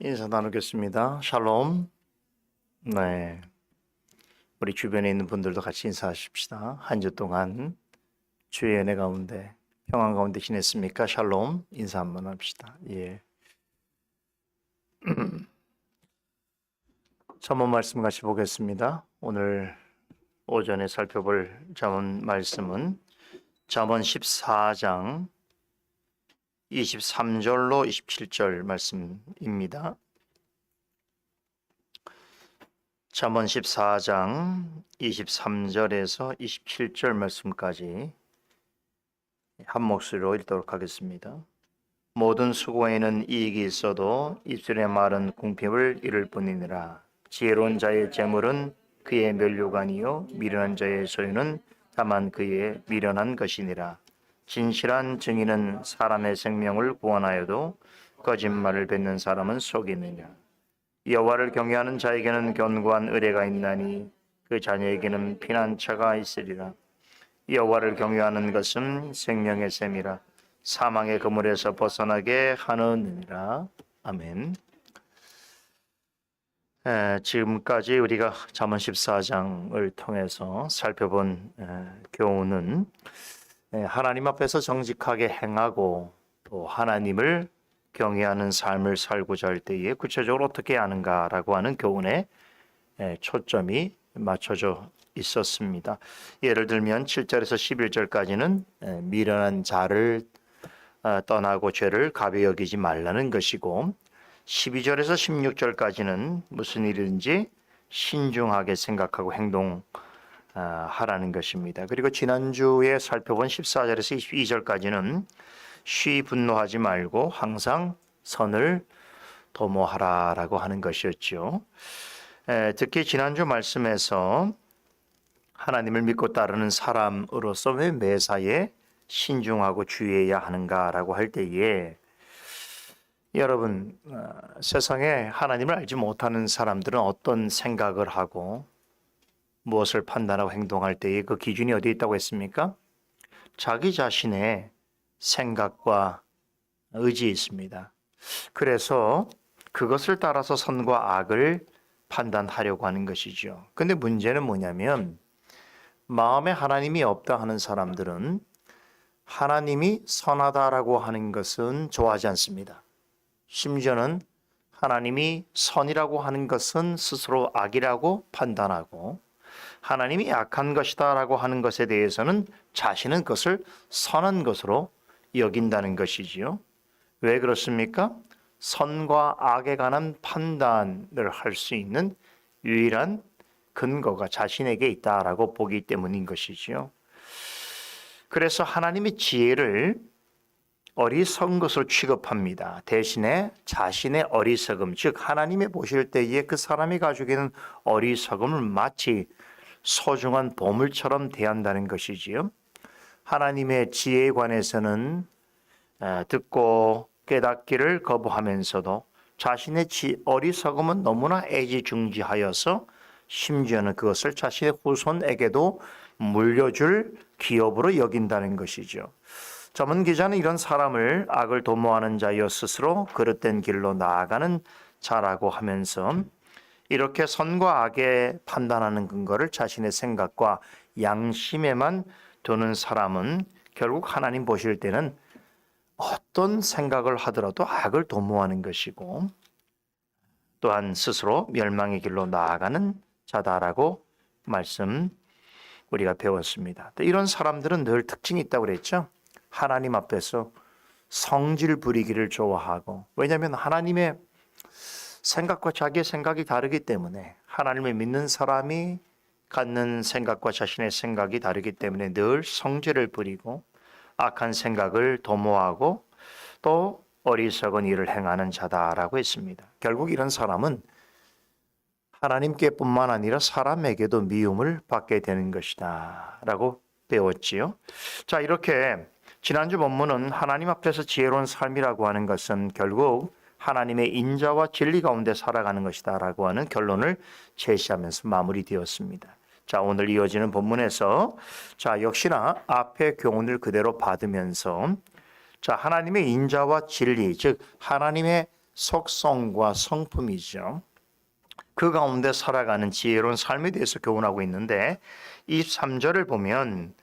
인사 나누겠습니다. 샬롬. 네. 우리 주변에 있는 분들도 같이 인사하십시다. 한 주 동안 주의 은혜 가운데, 평안 가운데 지냈습니까? 샬롬. 인사 한번 합시다. 예. 잠언 말씀 같이 보겠습니다. 오늘 오전에 살펴볼 잠언 말씀은 잠언 14장 23절로 27절 말씀입니다. 잠언 14장 23절에서 27절 말씀까지 한 목소리로 읽도록 하겠습니다. 모든 수고에는 이익이 있어도 입술의 말은 궁핍을 이룰 뿐이니라. 지혜로운 자의 재물은 그의 면류관이요 미련한 자의 소유는 다만 그의 미련한 것이니라. 진실한 증인은 사람의 생명을 구원하여도 거짓말을 뱉는 사람은 속이느냐. 여호와를 경외하는 자에게는 견고한 의뢰가 있나니 그 자녀에게는 피난처가 있으리라. 여호와를 경외하는 것은 생명의 셈이라. 사망의 그물에서 벗어나게 하느니라. 아멘. 지금까지 우리가 잠언 14장을 통해서 살펴본 교훈은 하나님 앞에서 정직하게 행하고 또 하나님을 경외하는 삶을 살고자 할 때에 구체적으로 어떻게 하는가라고 하는 교훈에 초점이 맞춰져 있었습니다. 예를 들면 7절에서 11절까지는 미련한 자를 떠나고 죄를 가벼이 여기지 말라는 것이고 12절에서 16절까지는 무슨 일이든지 신중하게 생각하고 행동하라는 것입니다. 그리고 지난주에 살펴본 14절에서 22절까지는 쉬 분노하지 말고 항상 선을 도모하라라고 하는 것이었죠. 특히 지난주 말씀에서 하나님을 믿고 따르는 사람으로서 왜 매사에 신중하고 주의해야 하는가라고 할 때에 여러분 세상에 하나님을 알지 못하는 사람들은 어떤 생각을 하고 무엇을 판단하고 행동할 때에 그 기준이 어디에 있다고 했습니까? 자기 자신의 생각과 의지에 있습니다. 그래서 그것을 따라서 선과 악을 판단하려고 하는 것이죠. 근데 문제는 뭐냐면 마음에 하나님이 없다 하는 사람들은 하나님이 선하다라고 하는 것은 좋아하지 않습니다. 심지어는 하나님이 선이라고 하는 것은 스스로 악이라고 판단하고 하나님이 악한 것이다라고 하는 것에 대해서는 자신은 그것을 선한 것으로 여긴다는 것이지요. 왜 그렇습니까? 선과 악에 관한 판단을 할 수 있는 유일한 근거가 자신에게 있다라고 보기 때문인 것이지요. 그래서 하나님의 지혜를 어리석은 것으로 취급합니다. 대신에 자신의 어리석음, 즉 하나님이 보실 때에 그 사람이 가지고 있는 어리석음을 마치 소중한 보물처럼 대한다는 것이지요. 하나님의 지혜에 관해서는 듣고 깨닫기를 거부하면서도 자신의 어리석음은 너무나 애지중지하여서 심지어는 그것을 자신의 후손에게도 물려줄 기업으로 여긴다는 것이죠. 전문 기자는 이런 사람을 악을 도모하는 자여 스스로 그릇된 길로 나아가는 자라고 하면서 이렇게 선과 악에 판단하는 근거를 자신의 생각과 양심에만 두는 사람은 결국 하나님 보실 때는 어떤 생각을 하더라도 악을 도모하는 것이고 또한 스스로 멸망의 길로 나아가는 자다라고 말씀 우리가 배웠습니다. 이런 사람들은 늘 특징이 있다고 그랬죠. 하나님 앞에서 성질 부리기를 좋아하고 왜냐하면 하나님의 생각과 자기의 생각이 다르기 때문에 하나님을 믿는 사람이 갖는 생각과 자신의 생각이 다르기 때문에 늘 성질을 부리고 악한 생각을 도모하고 또 어리석은 일을 행하는 자다라고 했습니다. 결국 이런 사람은 하나님께뿐만 아니라 사람에게도 미움을 받게 되는 것이다 라고 배웠지요. 자, 이렇게 지난주 본문은 하나님 앞에서 지혜로운 삶이라고 하는 것은 결국 하나님의 인자와 진리 가운데 살아가는 것이다 라고 하는 결론을 제시하면서 마무리되었습니다. 자, 오늘 이어지는 본문에서 자, 역시나 앞의 교훈을 그대로 받으면서 자, 하나님의 인자와 진리, 즉 하나님의 속성과 성품이죠. 그 가운데 살아가는 지혜로운 삶에 대해서 교훈하고 있는데 23절을 보면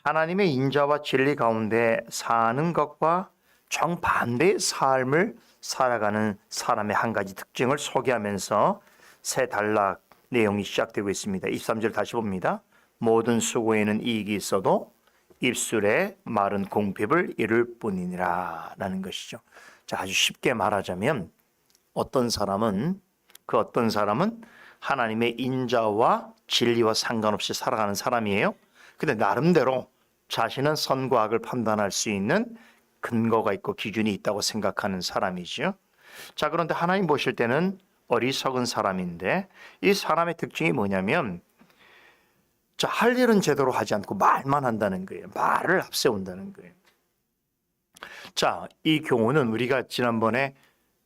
하나님의 인자와 진리 가운데 사는 것과 정반대의 삶을 살아가는 사람의 한 가지 특징을 소개하면서 세 단락 내용이 시작되고 있습니다. 23절 다시 봅니다. 모든 수고에는 이익이 있어도 입술에 마른 공핍을 이룰 뿐이니라 라는 것이죠. 자, 아주 쉽게 말하자면 어떤 사람은 하나님의 인자와 진리와 상관없이 살아가는 사람이에요. 근데 나름대로 자신은 선과 악을 판단할 수 있는 근거가 있고 기준이 있다고 생각하는 사람이죠. 자, 그런데 하나님 보실 때는 어리석은 사람인데 이 사람의 특징이 뭐냐면 자, 할 일은 제대로 하지 않고 말만 한다는 거예요. 말을 앞세운다는 거예요. 자, 이 경우는 우리가 지난번에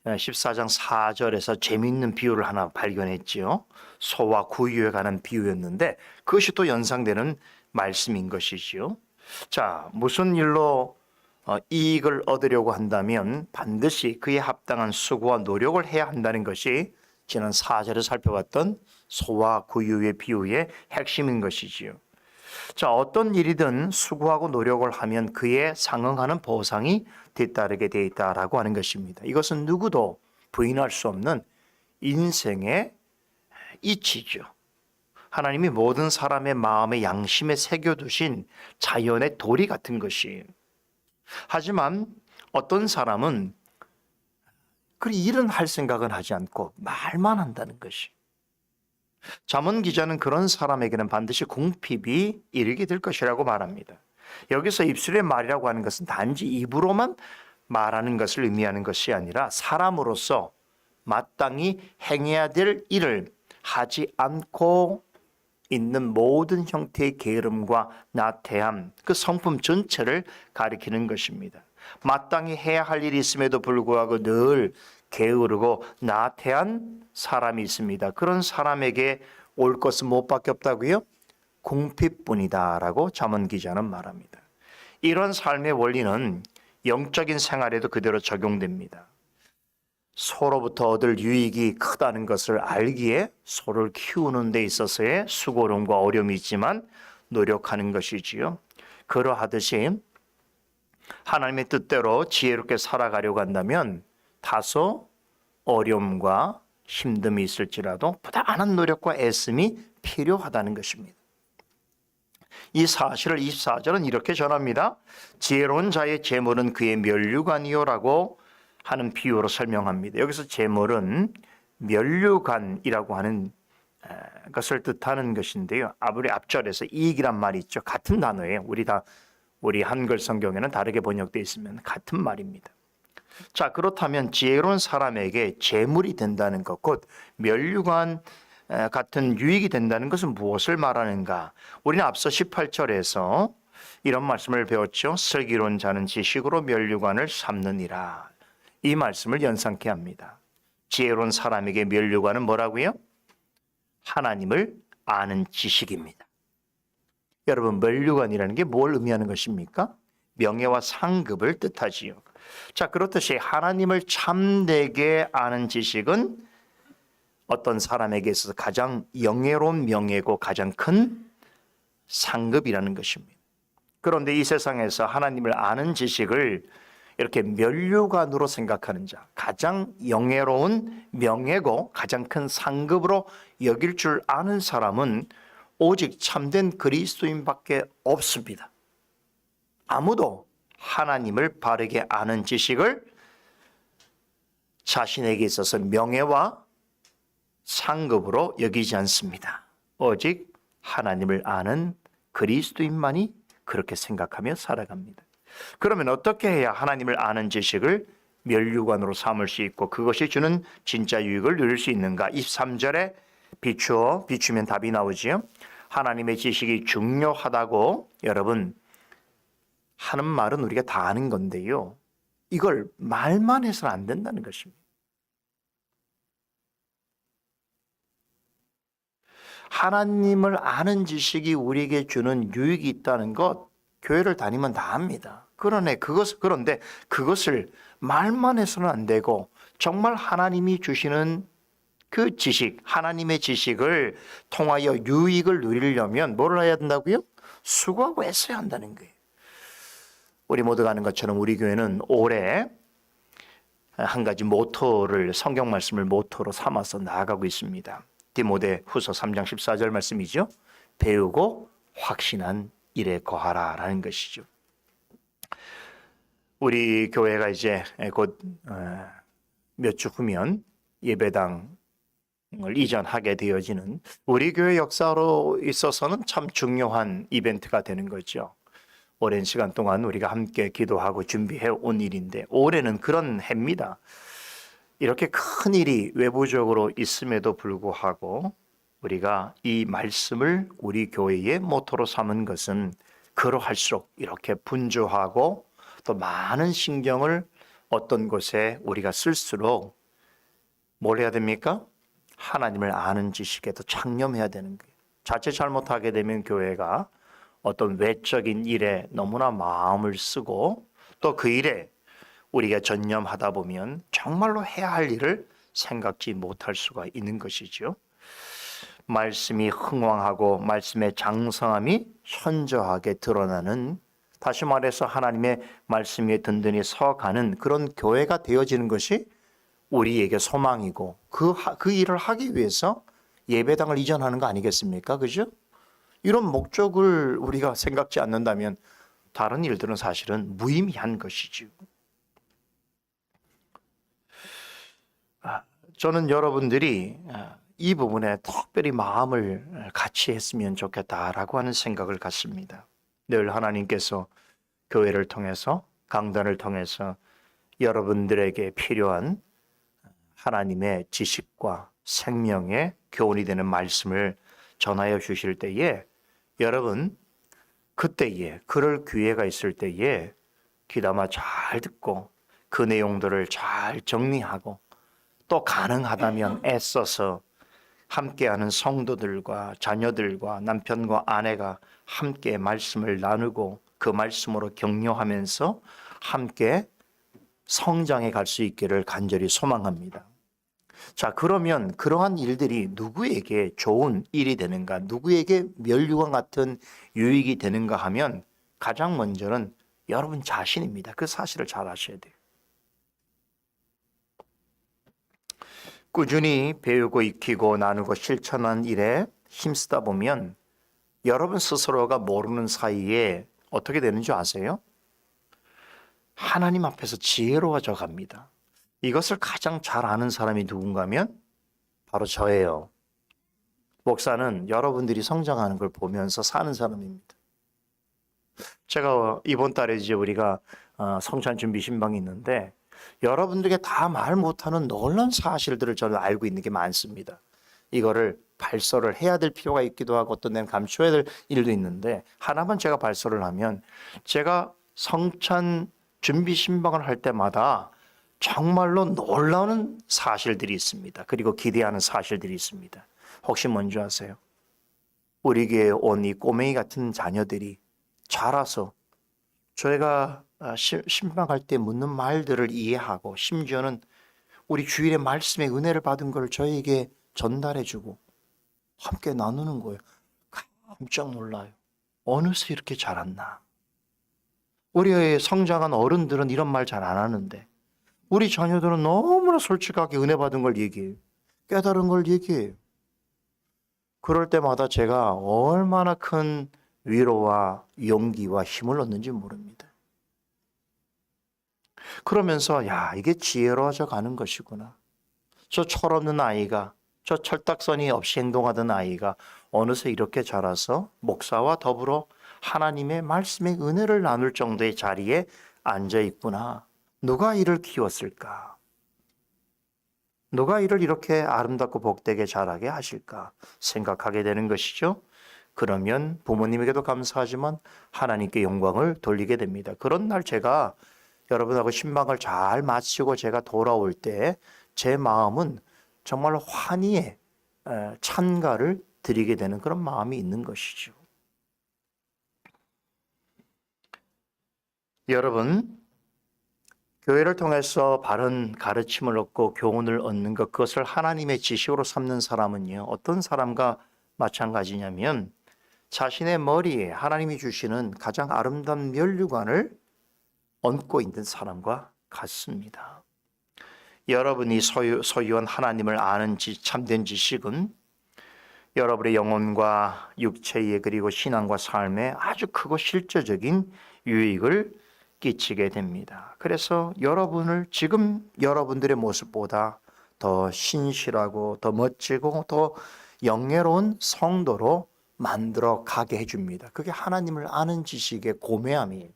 14장 4절에서 재미있는 비유를 하나 발견했지요. 소와 구유에 관한 비유였는데 그것이 또 연상되는 말씀인 것이지요. 자, 무슨 일로 이익을 얻으려고 한다면 반드시 그에 합당한 수고와 노력을 해야 한다는 것이 지난 4절에 살펴봤던 소와 구유의 비유의 핵심인 것이지요. 자, 어떤 일이든 수고하고 노력을 하면 그에 상응하는 보상이 뒤따르게 되어 있다라고 하는 것입니다. 이것은 누구도 부인할 수 없는 인생의 이치죠. 하나님이 모든 사람의 마음에 양심에 새겨두신 자연의 도리 같은 것이에요. 하지만 어떤 사람은 그 일은 할 생각은 하지 않고 말만 한다는 것이. 잠언 기자는 그런 사람에게는 반드시 궁핍이 이르게 될 것이라고 말합니다. 여기서 입술의 말이라고 하는 것은 단지 입으로만 말하는 것을 의미하는 것이 아니라 사람으로서 마땅히 행해야 될 일을 하지 않고 있는 모든 형태의 게으름과 나태함, 그 성품 전체를 가리키는 것입니다. 마땅히 해야 할 일이 있음에도 불구하고 늘 게으르고 나태한 사람이 있습니다. 그런 사람에게 올 것은 무엇밖에 없다고요? 궁핍뿐이다라고 잠언 기자는 말합니다. 이런 삶의 원리는 영적인 생활에도 그대로 적용됩니다. 소로부터 얻을 유익이 크다는 것을 알기에 소를 키우는 데 있어서의 수고로움과 어려움이 있지만 노력하는 것이지요. 그러하듯이 하나님의 뜻대로 지혜롭게 살아가려고 한다면 다소 어려움과 힘듦이 있을지라도 부단한 노력과 애씀이 필요하다는 것입니다. 이 사실을 24절은 이렇게 전합니다. 지혜로운 자의 재물은 그의 면류관이요라고 하는 비유로 설명합니다. 여기서 재물은 면류관이라고 하는 것을 뜻하는 것인데요. 아무리 앞절에서 이익이란 말이 있죠. 같은 단어예요. 우리 한글 성경에는 다르게 번역되어 있으면 같은 말입니다. 자, 그렇다면 지혜로운 사람에게 재물이 된다는 것, 곧 면류관 같은 유익이 된다는 것은 무엇을 말하는가? 우리는 앞서 18절에서 이런 말씀을 배웠죠. 슬기로운 자는 지식으로 면류관을 삼느니라. 이 말씀을 연상케 합니다. 지혜로운 사람에게 면류관은 뭐라고요? 하나님을 아는 지식입니다. 여러분, 면류관이라는 게 뭘 의미하는 것입니까? 명예와 상급을 뜻하지요. 자, 그렇듯이 하나님을 참되게 아는 지식은 어떤 사람에게 있어서 가장 영예로운 명예고 가장 큰 상급이라는 것입니다. 그런데 이 세상에서 하나님을 아는 지식을 이렇게 면류관으로 생각하는 자, 가장 영예로운 명예고 가장 큰 상급으로 여길 줄 아는 사람은 오직 참된 그리스도인밖에 없습니다. 아무도 하나님을 바르게 아는 지식을 자신에게 있어서 명예와 상급으로 여기지 않습니다. 오직 하나님을 아는 그리스도인만이 그렇게 생각하며 살아갑니다. 그러면 어떻게 해야 하나님을 아는 지식을 면류관으로 삼을 수 있고 그것이 주는 진짜 유익을 누릴 수 있는가? 23절에 비추면 답이 나오지요. 하나님의 지식이 중요하다고 여러분 하는 말은 우리가 다 아는 건데요. 이걸 말만 해서는 안 된다는 것입니다. 하나님을 아는 지식이 우리에게 주는 유익이 있다는 것 교회를 다니면 다 압니다. 그런데 그것을 말만 해서는 안 되고 정말 하나님이 주시는 그 지식, 하나님의 지식을 통하여 유익을 누리려면 뭐를 해야 된다고요? 수고하고 애써야 한다는 거예요. 우리 모두가 아는 것처럼 우리 교회는 올해 한 가지 모토를, 성경 말씀을 모토로 삼아서 나아가고 있습니다. 디모데 후서 3장 14절 말씀이죠. 배우고 확신한 일에 거하라 라는 것이죠. 우리 교회가 이제 곧 몇 주 후면 예배당을 이전하게 되어지는 우리 교회 역사로 있어서는 참 중요한 이벤트가 되는 거죠. 오랜 시간 동안 우리가 함께 기도하고 준비해 온 일인데 올해는 그런 해입니다. 이렇게 큰 일이 외부적으로 있음에도 불구하고 우리가 이 말씀을 우리 교회의 모토로 삼은 것은 그러할수록 이렇게 분주하고 또 많은 신경을 어떤 곳에 우리가 쓸수록 뭘 해야 됩니까? 하나님을 아는 지식에 더 창념해야 되는 거예요. 자칫 잘못하게 되면 교회가 어떤 외적인 일에 너무나 마음을 쓰고 또 그 일에 우리가 전념하다 보면 정말로 해야 할 일을 생각지 못할 수가 있는 것이죠. 말씀이 흥왕하고 말씀의 장성함이 현저하게 드러나는, 다시 말해서 하나님의 말씀 위에 든든히 서가는 그런 교회가 되어지는 것이 우리에게 소망이고 그 일을 하기 위해서 예배당을 이전하는 거 아니겠습니까? 그죠? 이런 목적을 우리가 생각지 않는다면 다른 일들은 사실은 무의미한 것이죠. 저는 여러분들이 이 부분에 특별히 마음을 같이 했으면 좋겠다라고 하는 생각을 갖습니다. 늘 하나님께서 교회를 통해서, 강단을 통해서 여러분들에게 필요한 하나님의 지식과 생명의 교훈이 되는 말씀을 전하여 주실 때에 여러분 그때에 그럴 기회가 있을 때에 귀담아 잘 듣고 그 내용들을 잘 정리하고 또 가능하다면 애써서 함께하는 성도들과 자녀들과 남편과 아내가 함께 말씀을 나누고 그 말씀으로 격려하면서 함께 성장해 갈 수 있기를 간절히 소망합니다. 자, 그러면 그러한 일들이 누구에게 좋은 일이 되는가, 누구에게 멸류관 같은 유익이 되는가 하면 가장 먼저는 여러분 자신입니다. 그 사실을 잘 아셔야 돼요. 꾸준히 배우고 익히고 나누고 실천한 일에 힘쓰다 보면 여러분 스스로가 모르는 사이에 어떻게 되는 줄 아세요? 하나님 앞에서 지혜로워져 갑니다. 이것을 가장 잘 아는 사람이 누군가 하면 바로 저예요. 목사는 여러분들이 성장하는 걸 보면서 사는 사람입니다. 제가 이번 달에 이제 우리가 성찬 준비 신방이 있는데 여러분들에게 다 말 못하는 놀라운 사실들을 저는 알고 있는 게 많습니다. 이거를 발설을 해야 될 필요가 있기도 하고 어떤 데는 감춰야 될 일도 있는데 하나만 제가 발설을 하면 제가 성찬 준비 신방을 할 때마다 정말로 놀라운 사실들이 있습니다. 그리고 기대하는 사실들이 있습니다. 혹시 뭔지 아세요? 우리 교회에 온 이 꼬맹이 같은 자녀들이 자라서 저희가 신방할 때 묻는 말들을 이해하고 심지어는 우리 주일에 말씀의 은혜를 받은 걸 저에게 전달해주고 함께 나누는 거예요. 깜짝 놀라요. 어느새 이렇게 자랐나. 우리 성장한 어른들은 이런 말 잘 안 하는데 우리 자녀들은 너무나 솔직하게 은혜 받은 걸 얘기해요. 깨달은 걸 얘기해요. 그럴 때마다 제가 얼마나 큰 위로와 용기와 힘을 얻는지 모릅니다. 그러면서 야, 이게 지혜로워져 가는 것이구나. 저 철없는 아이가, 저 철딱서니 없이 행동하던 아이가 어느새 이렇게 자라서 목사와 더불어 하나님의 말씀의 은혜를 나눌 정도의 자리에 앉아 있구나. 누가 이를 키웠을까? 누가 이를 이렇게 아름답고 복되게 자라게 하실까? 생각하게 되는 것이죠. 그러면 부모님에게도 감사하지만 하나님께 영광을 돌리게 됩니다. 그런 날 제가 여러분하고 신방을 잘 마치고 제가 돌아올 때 제 마음은 정말 환희의 찬가를 드리게 되는 그런 마음이 있는 것이죠. 여러분, 교회를 통해서 바른 가르침을 얻고 교훈을 얻는 것, 그것을 하나님의 지식으로 삼는 사람은요, 어떤 사람과 마찬가지냐면 자신의 머리에 하나님이 주시는 가장 아름다운 면류관을 얹고 있는 사람과 같습니다. 여러분이 소유한 하나님을 아는 참된 지식은 여러분의 영혼과 육체에 그리고 신앙과 삶에 아주 크고 실제적인 유익을 끼치게 됩니다. 그래서 여러분을 지금 여러분들의 모습보다 더 신실하고 더 멋지고 더 영예로운 성도로 만들어 가게 해줍니다. 그게 하나님을 아는 지식의 고매함이에요.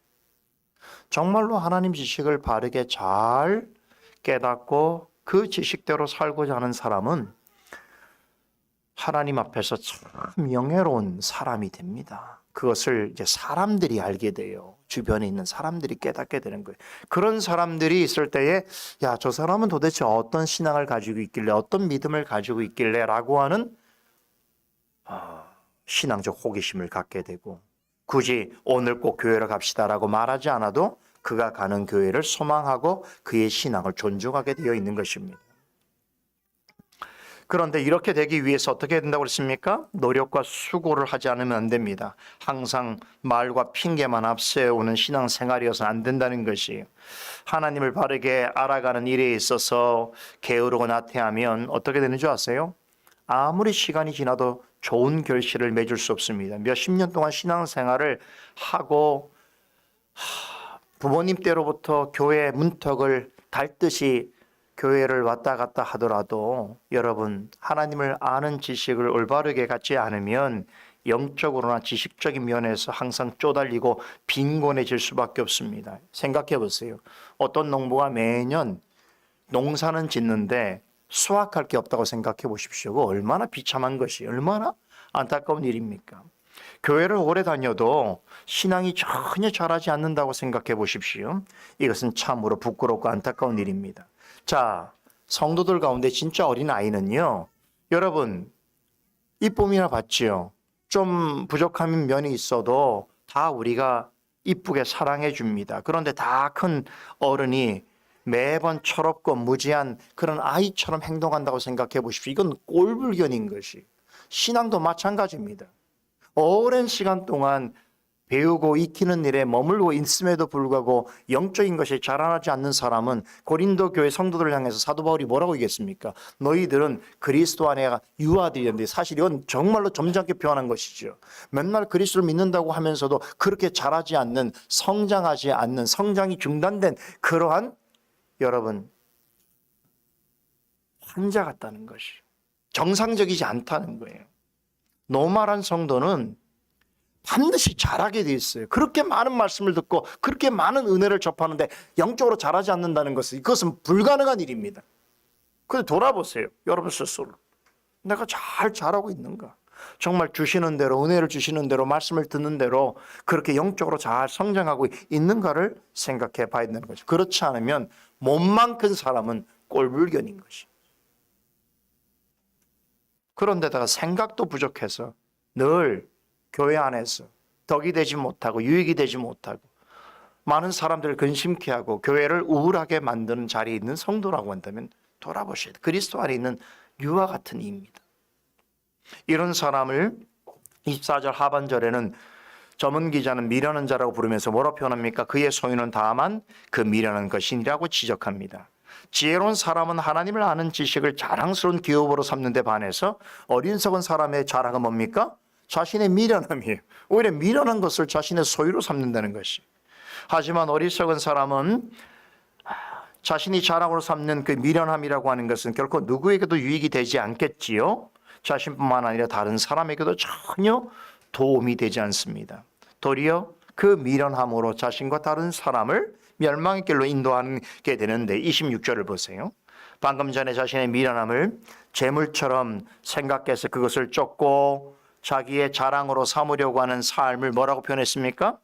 정말로 하나님 지식을 바르게 잘 깨닫고 그 지식대로 살고자 하는 사람은 하나님 앞에서 참 영예로운 사람이 됩니다. 그것을 이제 사람들이 알게 돼요. 주변에 있는 사람들이 깨닫게 되는 거예요. 그런 사람들이 있을 때에 야, 저 사람은 도대체 어떤 신앙을 가지고 있길래 어떤 믿음을 가지고 있길래 라고 하는 신앙적 호기심을 갖게 되고 굳이 오늘 꼭 교회를 갑시다라고 말하지 않아도 그가 가는 교회를 소망하고 그의 신앙을 존중하게 되어 있는 것입니다. 그런데 이렇게 되기 위해서 어떻게 해야 된다고 그랬습니까? 노력과 수고를 하지 않으면 안 됩니다. 항상 말과 핑계만 앞세우는 신앙생활이어서는 안 된다는 것이에요. 하나님을 바르게 알아가는 일에 있어서 게으르고 나태하면 어떻게 되는 줄 아세요? 아무리 시간이 지나도 좋은 결실을 맺을 수 없습니다. 몇십 년 동안 신앙생활을 하고 부모님 때로부터 교회 문턱을 닳듯이 교회를 왔다 갔다 하더라도 여러분 하나님을 아는 지식을 올바르게 갖지 않으면 영적으로나 지식적인 면에서 항상 쪼달리고 빈곤해질 수밖에 없습니다. 생각해 보세요. 어떤 농부가 매년 농사는 짓는데 수확할 게 없다고 생각해 보십시오. 그거 얼마나 비참한 것이, 얼마나 안타까운 일입니까? 교회를 오래 다녀도 신앙이 전혀 자라지 않는다고 생각해 보십시오. 이것은 참으로 부끄럽고 안타까운 일입니다. 자, 성도들 가운데 진짜 어린 아이는요, 여러분 이쁨이나 받지요. 좀 부족한 면이 있어도 다 우리가 이쁘게 사랑해 줍니다. 그런데 다 큰 어른이 매번 철없고 무지한 그런 아이처럼 행동한다고 생각해 보십시오. 이건 꼴불견인 것이. 신앙도 마찬가지입니다. 오랜 시간 동안 배우고 익히는 일에 머물고 있음에도 불구하고 영적인 것이 자라나지 않는 사람은 고린도 교회 성도들을 향해서 사도 바울이 뭐라고 얘기했습니까? 너희들은 그리스도 안에 유아들이었는데 사실 이건 정말로 점잖게 표현한 것이죠. 맨날 그리스도를 믿는다고 하면서도 그렇게 자라지 않는, 성장하지 않는, 성장이 중단된 그러한 여러분 환자 같다는 것이 정상적이지 않다는 거예요. 노말한 성도는 반드시 자라게 돼 있어요. 그렇게 많은 말씀을 듣고 그렇게 많은 은혜를 접하는데 영적으로 자라지 않는다는 것은 이것은 불가능한 일입니다. 그런데 돌아보세요. 여러분 스스로. 내가 잘 자라고 있는가? 정말 주시는 대로, 은혜를 주시는 대로, 말씀을 듣는 대로 그렇게 영적으로 잘 성장하고 있는가를 생각해 봐야 되는 거죠. 그렇지 않으면 몸만 큰 사람은 꼴불견인 것이. 그런데다가 생각도 부족해서 늘 교회 안에서 덕이 되지 못하고 유익이 되지 못하고 많은 사람들을 근심케 하고 교회를 우울하게 만드는 자리에 있는 성도라고 한다면 돌아보셔야 돼요. 그리스도 안에 있는 유아 같은 이입니다. 이런 사람을 24절 하반절에는 전문 기자는 미련한 자라고 부르면서 뭐라고 표현합니까? 그의 소유는 다만 그 미련한 것이니라고 지적합니다. 지혜로운 사람은 하나님을 아는 지식을 자랑스러운 기업으로 삼는 데 반해서 어리석은 사람의 자랑은 뭡니까? 자신의 미련함이에요. 오히려 미련한 것을 자신의 소유로 삼는다는 것이. 하지만 어리석은 사람은 자신이 자랑으로 삼는 그 미련함이라고 하는 것은 결코 누구에게도 유익이 되지 않겠지요. 자신뿐만 아니라 다른 사람에게도 전혀 도움이 되지 않습니다. 도리어 그 미련함으로 자신과 다른 사람을 멸망의 길로 인도하게 되는데 26절을 보세요. 방금 전에 자신의 미련함을 재물처럼 생각해서 그것을 쫓고 자기의 자랑으로 삼으려고 하는 삶을 뭐라고 표현했습니까?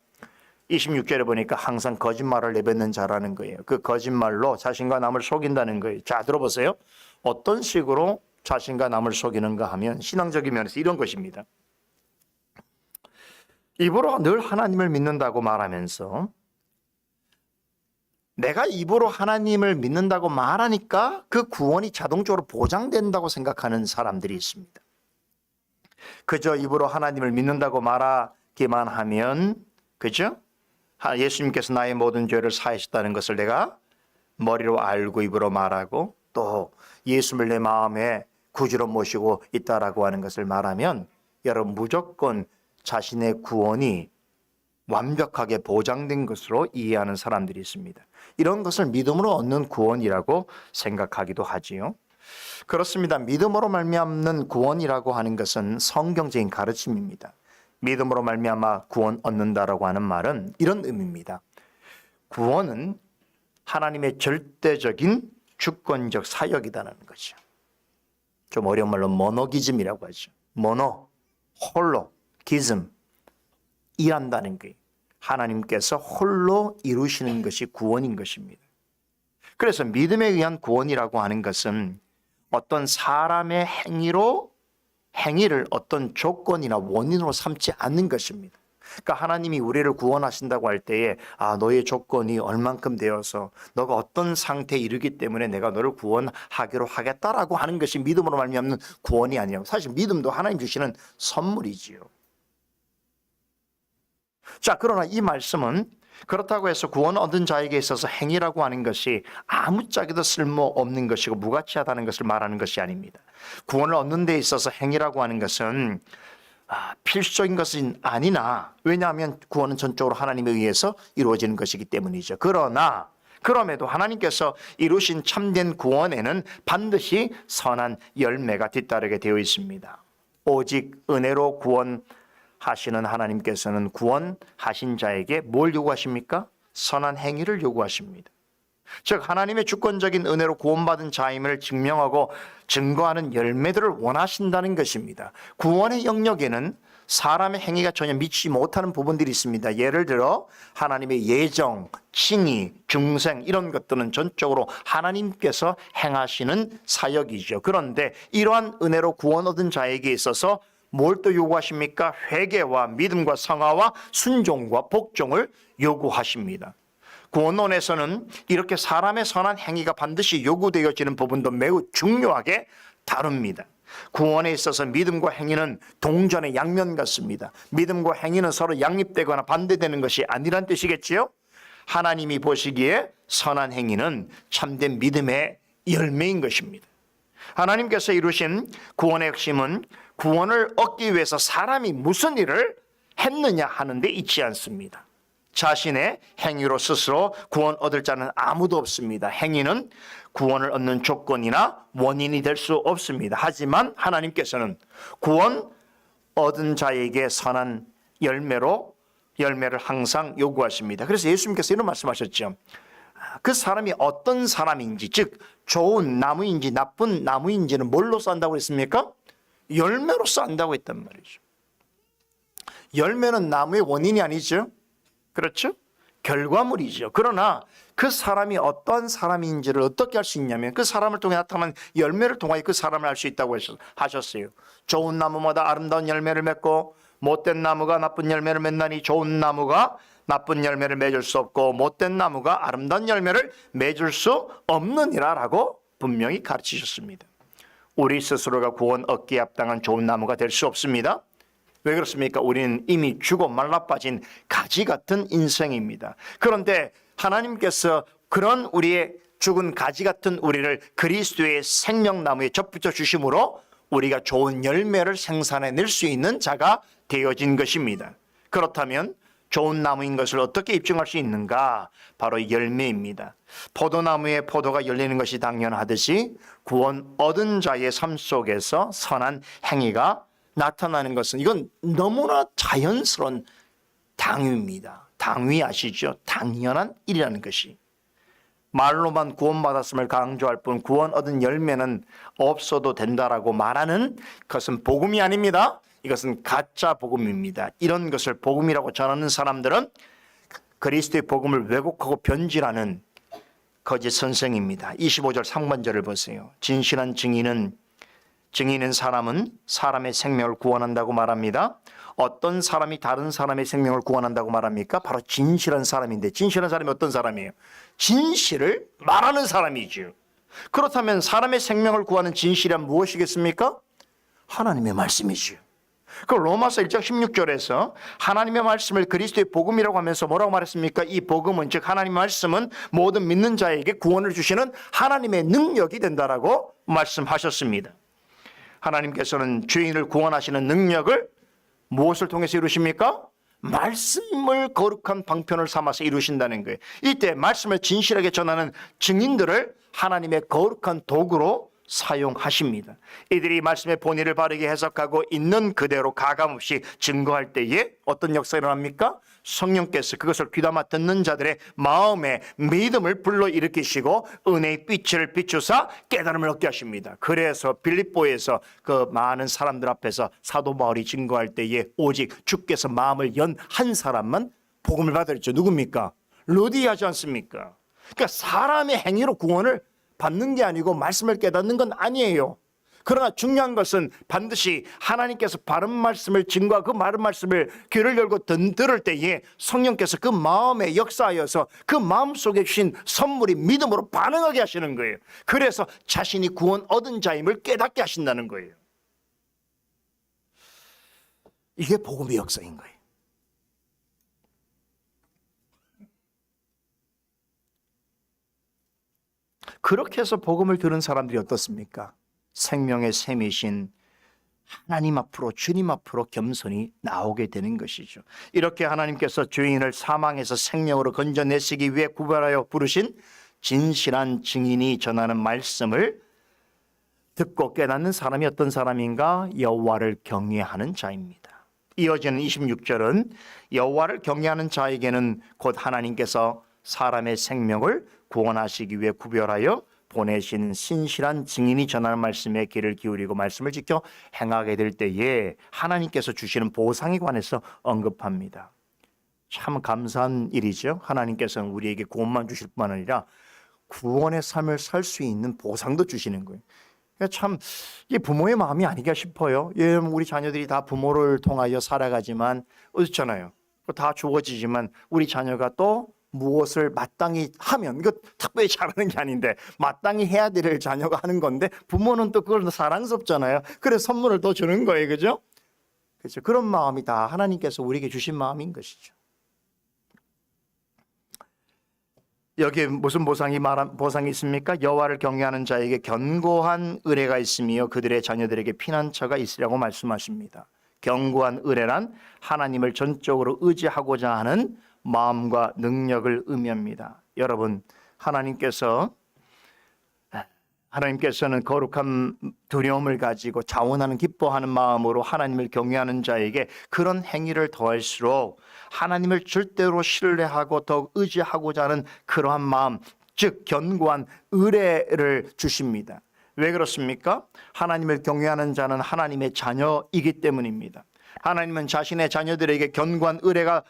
26절에 보니까 항상 거짓말을 내뱉는 자라는 거예요. 그 거짓말로 자신과 남을 속인다는 거예요. 자, 들어보세요. 어떤 식으로 자신과 남을 속이는가 하면 신앙적인 면에서 이런 것입니다. 입으로 늘 하나님을 믿는다고 말하면서 내가 입으로 하나님을 믿는다고 말하니까 그 구원이 자동적으로 보장된다고 생각하는 사람들이 있습니다. 그저 입으로 하나님을 믿는다고 말하기만 하면, 그죠? 예수님께서 나의 모든 죄를 사하셨다는 것을 내가 머리로 알고 입으로 말하고 또 예수를 내 마음에 구주로 모시고 있다라고 하는 것을 말하면 여러분 무조건 자신의 구원이 완벽하게 보장된 것으로 이해하는 사람들이 있습니다. 이런 것을 믿음으로 얻는 구원이라고 생각하기도 하지요. 그렇습니다. 믿음으로 말미암는 구원이라고 하는 것은 성경적인 가르침입니다. 믿음으로 말미암아 구원 얻는다라고 하는 말은 이런 의미입니다. 구원은 하나님의 절대적인 주권적 사역이라는 거죠. 좀 어려운 말로 모노기즘이라고 하죠. 모노, 홀로, 기즘, 일한다는 거예요. 하나님께서 홀로 이루시는 것이 구원인 것입니다. 그래서 믿음에 의한 구원이라고 하는 것은 어떤 사람의 행위를 어떤 조건이나 원인으로 삼지 않는 것입니다. 그러니까 하나님이 우리를 구원하신다고 할 때에 너의 조건이 얼만큼 되어서 너가 어떤 상태에 이르기 때문에 내가 너를 구원하기로 하겠다라고 하는 것이 믿음으로 말미암는 구원이 아니라고. 사실 믿음도 하나님 주시는 선물이지요. 자, 그러나 이 말씀은 그렇다고 해서 구원 얻은 자에게 있어서 행위라고 하는 것이 아무짝에도 쓸모없는 것이고 무가치하다는 것을 말하는 것이 아닙니다. 구원을 얻는 데 있어서 행위라고 하는 것은 필수적인 것은 아니나, 왜냐하면 구원은 전적으로 하나님에 의해서 이루어지는 것이기 때문이죠. 그러나 그럼에도 하나님께서 이루신 참된 구원에는 반드시 선한 열매가 뒤따르게 되어 있습니다. 오직 은혜로 구원하시는 하나님께서는 구원하신 자에게 뭘 요구하십니까? 선한 행위를 요구하십니다. 즉 하나님의 주권적인 은혜로 구원받은 자임을 증명하고 증거하는 열매들을 원하신다는 것입니다. 구원의 영역에는 사람의 행위가 전혀 미치지 못하는 부분들이 있습니다. 예를 들어 하나님의 예정, 칭의, 중생 이런 것들은 전적으로 하나님께서 행하시는 사역이죠. 그런데 이러한 은혜로 구원 얻은 자에게 있어서 뭘 또 요구하십니까? 회개와 믿음과 성화와 순종과 복종을 요구하십니다. 구원론에서는 이렇게 사람의 선한 행위가 반드시 요구되어지는 부분도 매우 중요하게 다룹니다. 구원에 있어서 믿음과 행위는 동전의 양면 같습니다. 믿음과 행위는 서로 양립되거나 반대되는 것이 아니란 뜻이겠지요? 하나님이 보시기에 선한 행위는 참된 믿음의 열매인 것입니다. 하나님께서 이루신 구원의 핵심은 구원을 얻기 위해서 사람이 무슨 일을 했느냐 하는 데 있지 않습니다. 자신의 행위로 스스로 구원 얻을 자는 아무도 없습니다. 행위는 구원을 얻는 조건이나 원인이 될 수 없습니다. 하지만 하나님께서는 구원 얻은 자에게 선한 열매를 항상 요구하십니다. 그래서 예수님께서 이런 말씀하셨죠. 그 사람이 어떤 사람인지, 즉 좋은 나무인지 나쁜 나무인지는 뭘로써 안다고 했습니까? 열매로써 안다고 했단 말이죠. 열매는 나무의 원인이 아니죠. 그렇죠? 결과물이죠. 그러나 그 사람이 어떤 사람인지를 어떻게 알 수 있냐면 그 사람을 통해 나타나는 열매를 통하여 그 사람을 알 수 있다고 하셨어요. 좋은 나무마다 아름다운 열매를 맺고 못된 나무가 나쁜 열매를 맺나니 좋은 나무가 나쁜 열매를 맺을 수 없고 못된 나무가 아름다운 열매를 맺을 수 없느니라 라고 분명히 가르치셨습니다. 우리 스스로가 구원 얻기에 합당한 좋은 나무가 될 수 없습니다. 왜 그렇습니까? 우리는 이미 죽어 말라빠진 가지 같은 인생입니다. 그런데 하나님께서 그런 우리의 죽은 가지 같은 우리를 그리스도의 생명나무에 접붙여 주심으로 우리가 좋은 열매를 생산해낼 수 있는 자가 되어진 것입니다. 그렇다면 좋은 나무인 것을 어떻게 입증할 수 있는가? 바로 열매입니다. 포도나무에 포도가 열리는 것이 당연하듯이 구원 얻은 자의 삶 속에서 선한 행위가 나타나는 것은 이건 너무나 자연스러운 당위입니다. 당위 아시죠? 당연한 일이라는 것이. 말로만 구원받았음을 강조할 뿐 구원 얻은 열매는 없어도 된다라고 말하는 것은 복음이 아닙니다. 이것은 가짜 복음입니다. 이런 것을 복음이라고 전하는 사람들은 그리스도의 복음을 왜곡하고 변질하는 거짓 선생입니다. 25절 상반절을 보세요. 진실한 증인은 증인인 사람은 사람의 생명을 구원한다고 말합니다. 어떤 사람이 다른 사람의 생명을 구원한다고 말합니까? 바로 진실한 사람인데, 진실한 사람이 어떤 사람이에요? 진실을 말하는 사람이죠. 그렇다면 사람의 생명을 구하는 진실이란 무엇이겠습니까? 하나님의 말씀이지요. 그 로마서 1장 16절에서 하나님의 말씀을 그리스도의 복음이라고 하면서 뭐라고 말했습니까? 이 복음은, 즉 하나님의 말씀은 모든 믿는 자에게 구원을 주시는 하나님의 능력이 된다라고 말씀하셨습니다. 하나님께서는 죄인을 구원하시는 능력을 무엇을 통해서 이루십니까? 말씀을 거룩한 방편을 삼아서 이루신다는 거예요. 이때 말씀을 진실하게 전하는 증인들을 하나님의 거룩한 도구로 사용하십니다. 이들이 말씀의 본의를 바르게 해석하고 있는 그대로 가감없이 증거할 때에 어떤 역사가 일어납니까? 성령께서 그것을 귀담아 듣는 자들의 마음에 믿음을 불러일으키시고 은혜의 빛을 비추사 깨달음을 얻게 하십니다. 그래서 빌립보에서 그 많은 사람들 앞에서 사도 바울이 증거할 때에 오직 주께서 마음을 연 한 사람만 복음을 받았죠. 누굽니까? 루디하지 않습니까? 그러니까 사람의 행위로 구원을 받는 게 아니고 말씀을 깨닫는 건 아니에요. 그러나 중요한 것은 반드시 하나님께서 바른 말씀을 증거하고 그 바른 말씀을 귀를 열고 들을 때에 성령께서 그 마음에 역사하여서 그 마음속에 주신 선물이 믿음으로 반응하게 하시는 거예요. 그래서 자신이 구원 얻은 자임을 깨닫게 하신다는 거예요. 이게 복음의 역사인 거예요. 그렇게 해서 복음을 들은 사람들이 어떻습니까? 생명의 샘이신 하나님 앞으로, 주님 앞으로 겸손히 나오게 되는 것이죠. 이렇게 하나님께서 죄인을 사망에서 생명으로 건져내시기 위해 구별하여 부르신 진실한 증인이 전하는 말씀을 듣고 깨닫는 사람이 어떤 사람인가? 여호와를 경외하는 자입니다. 이어지는 26절은 여호와를 경외하는 자에게는 곧 하나님께서 사람의 생명을 구원하시기 위해 구별하여 보내신 신실한 증인이 전하는 말씀에 귀를 기울이고 말씀을 지켜 행하게 될 때에 하나님께서 주시는 보상에 관해서 언급합니다. 참 감사한 일이죠. 하나님께서는 우리에게 구원만 주실 뿐만 아니라 구원의 삶을 살 수 있는 보상도 주시는 거예요. 그러니까 참 이게 부모의 마음이 아니가 싶어요. 우리 자녀들이 다 부모를 통하여 살아가지만 그렇잖아요. 다 주어지지만 우리 자녀가 또 무엇을 마땅히 하면, 이거 특별히 잘하는 게 아닌데 마땅히 해야 될 자녀가 하는 건데 부모는 또 그걸 사랑스럽잖아요. 그래서 선물을 더 주는 거예요. 그죠? 그렇죠. 그런 마음이 다 하나님께서 우리에게 주신 마음인 것이죠. 여기에 무슨 보상이 있습니까? 여호와를 경외하는 자에게 견고한 의뢰가 있으며 그들의 자녀들에게 피난처가 있으라고 말씀하십니다. 견고한 의뢰란 하나님을 전적으로 의지하고자 하는 마음과 능력을 의미합니다. 여러분, 하나님께서는 거룩한 두려움을 가지고 자원하는 기뻐하는 마음으로 하나님을 경외하는 자에게 그런 행위를 더할수록 하나님을 절대로 신뢰하고 더욱 의지하고자 하는 그러한 마음, 즉 견고한 의뢰를 주십니다. 왜 그렇습니까? 하나님을 경외하는 자는 하나님의 자녀이기 때문입니다. 하나님은 자신의 자녀들에게 견고한 의뢰가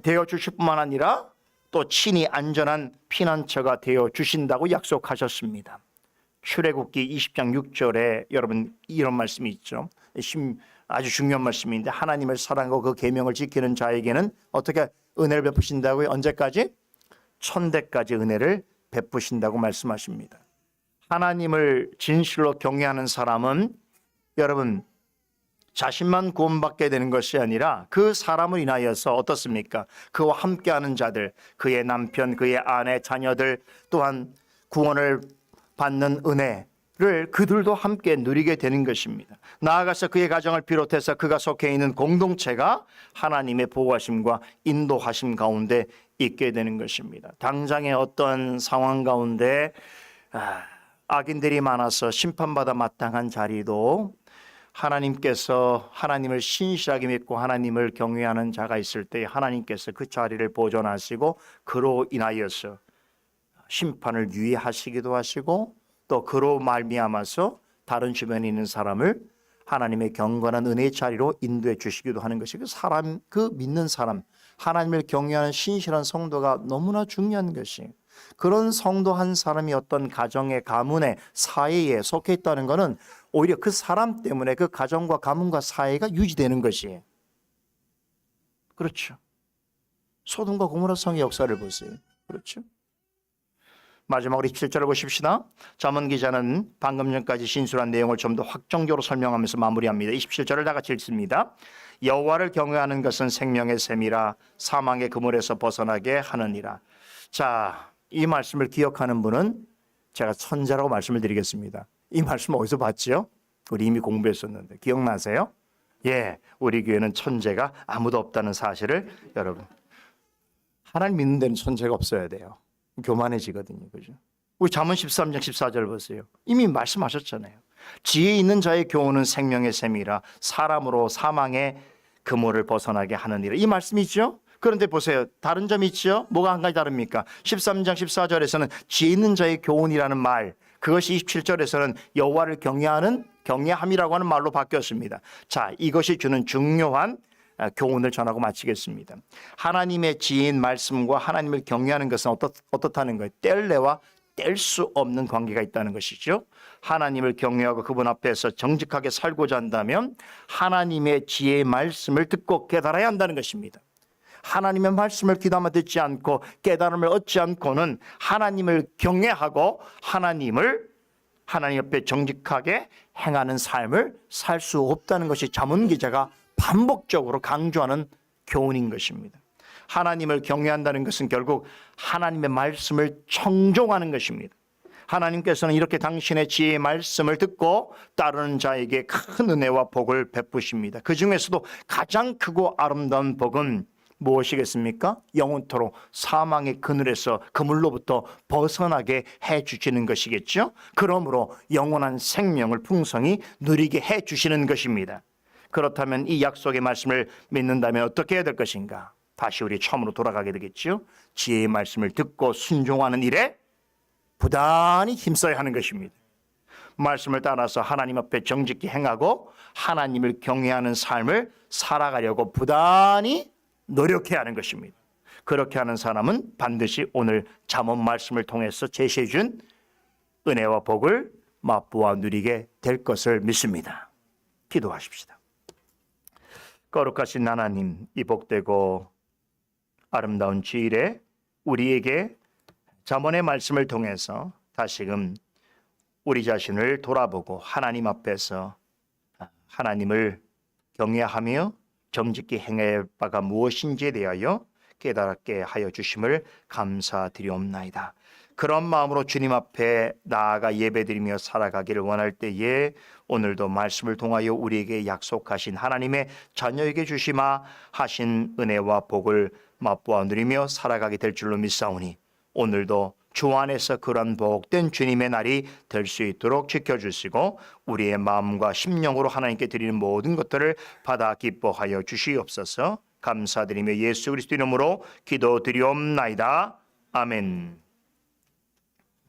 되어 주실 뿐만 아니라 또 친히 안전한 피난처가 되어 주신다고 약속하셨습니다. 출애굽기 20장 6절에 여러분 이런 말씀이 있죠. 아주 중요한 말씀인데 하나님을 사랑하고 그 계명을 지키는 자에게는 어떻게 은혜를 베푸신다고요? 언제까지? 천대까지 은혜를 베푸신다고 말씀하십니다. 하나님을 진실로 경외하는 사람은 여러분 자신만 구원받게 되는 것이 아니라 그 사람을 인하여서 어떻습니까? 그와 함께하는 자들, 그의 남편, 그의 아내, 자녀들 또한 구원을 받는 은혜를 그들도 함께 누리게 되는 것입니다. 나아가서 그의 가정을 비롯해서 그가 속해 있는 공동체가 하나님의 보호하심과 인도하심 가운데 있게 되는 것입니다. 당장의 어떤 상황 가운데 악인들이 많아서 심판받아 마땅한 자리도 하나님께서 하나님을 신실하게 믿고 하나님을 경외하는 자가 있을 때 하나님께서 그 자리를 보존하시고 그로 인하여서 심판을 유예하시기도 하시고 또 그로 말미암아서 다른 주변에 있는 사람을 하나님의 경건한 은혜의 자리로 인도해 주시기도 하는 것이 그 믿는 사람, 하나님을 경외하는 신실한 성도가 너무나 중요한 것이. 그런 성도 한 사람이 어떤 가정의 가문의 사회에 속해 있다는 것은 오히려 그 사람 때문에 그 가정과 가문과 사회가 유지되는 것이에요. 그렇죠. 소돔과 고모라 성의 역사를 보세요. 그렇죠. 마지막으로 27절을 보십시다. 잠언 기자는 방금 전까지 신술한 내용을 좀 더 확정적으로 설명하면서 마무리합니다. 27절을 다 같이 읽습니다. 여호와를 경외하는 것은 생명의 셈이라 사망의 그물에서 벗어나게 하느니라. 자, 이 말씀을 기억하는 분은 제가 천재라고 말씀을 드리겠습니다. 이 말씀 어디서 봤죠? 우리 이미 공부했었는데 기억나세요? 예, 우리 교회는 천재가 아무도 없다는 사실을 여러분, 하나님 믿는 데는 천재가 없어야 돼요. 교만해지거든요. 그죠? 우리 잠언 13장 14절 보세요. 이미 말씀하셨잖아요. 지혜 있는 자의 교훈은 생명의 셈이라 사람으로 사망의 그물을 벗어나게 하느니라. 이 말씀이죠. 그런데 보세요. 다른 점이 있죠. 뭐가 한 가지 다릅니까? 13장 14절에서는 지혜 있는 자의 교훈이라는 말, 그것이 27절에서는 여호와를 경외함이라고 하는 말로 바뀌었습니다. 자, 이것이 주는 중요한 교훈을 전하고 마치겠습니다. 하나님의 지혜인 말씀과 하나님을 경외하는 것은 어떻다는 거예요? 뗄래와 뗄 수 없는 관계가 있다는 것이죠. 하나님을 경외하고 그분 앞에서 정직하게 살고자 한다면 하나님의 지혜의 말씀을 듣고 깨달아야 한다는 것입니다. 하나님의 말씀을 귀담아 듣지 않고 깨달음을 얻지 않고는 하나님을 경외하고 하나님 옆에 정직하게 행하는 삶을 살 수 없다는 것이 잠언 기자가 반복적으로 강조하는 교훈인 것입니다. 하나님을 경외한다는 것은 결국 하나님의 말씀을 청종하는 것입니다. 하나님께서는 이렇게 당신의 지혜의 말씀을 듣고 따르는 자에게 큰 은혜와 복을 베푸십니다. 그 중에서도 가장 크고 아름다운 복은 무엇이겠습니까? 영원토록 사망의 그물로부터 벗어나게 해주시는 것이겠죠. 그러므로 영원한 생명을 풍성히 누리게 해주시는 것입니다. 그렇다면 이 약속의 말씀을 믿는다면 어떻게 해야 될 것인가? 다시 우리 처음으로 돌아가게 되겠죠. 지혜의 말씀을 듣고 순종하는 일에 부단히 힘써야 하는 것입니다. 말씀을 따라서 하나님 앞에 정직히 행하고 하나님을 경외하는 삶을 살아가려고 부단히 노력해야 하는 것입니다. 그렇게 하는 사람은 반드시 오늘 잠언 말씀을 통해서 제시해 준 은혜와 복을 맛보아 누리게 될 것을 믿습니다. 기도하십시다. 거룩하신 하나님, 이 복되고 아름다운 주일에 우리에게 잠언의 말씀을 통해서 다시금 우리 자신을 돌아보고 하나님 앞에서 하나님을 경외하며 정직히 행할 바가 무엇인지에 대하여 깨닫게 하여 주심을 감사드리옵나이다. 그런 마음으로 주님 앞에 나아가 예배드리며 살아가기를 원할 때에 오늘도 말씀을 통하여 우리에게 약속하신 하나님의 자녀에게 주시마 하신 은혜와 복을 맛보아 누리며 살아가게 될 줄로 믿사오니 오늘도 주 안에서 그런 복된 주님의 날이 될 수 있도록 지켜주시고 우리의 마음과 심령으로 하나님께 드리는 모든 것들을 받아 기뻐하여 주시옵소서. 감사드리며 예수 그리스도 이름으로 기도드리옵나이다. 아멘.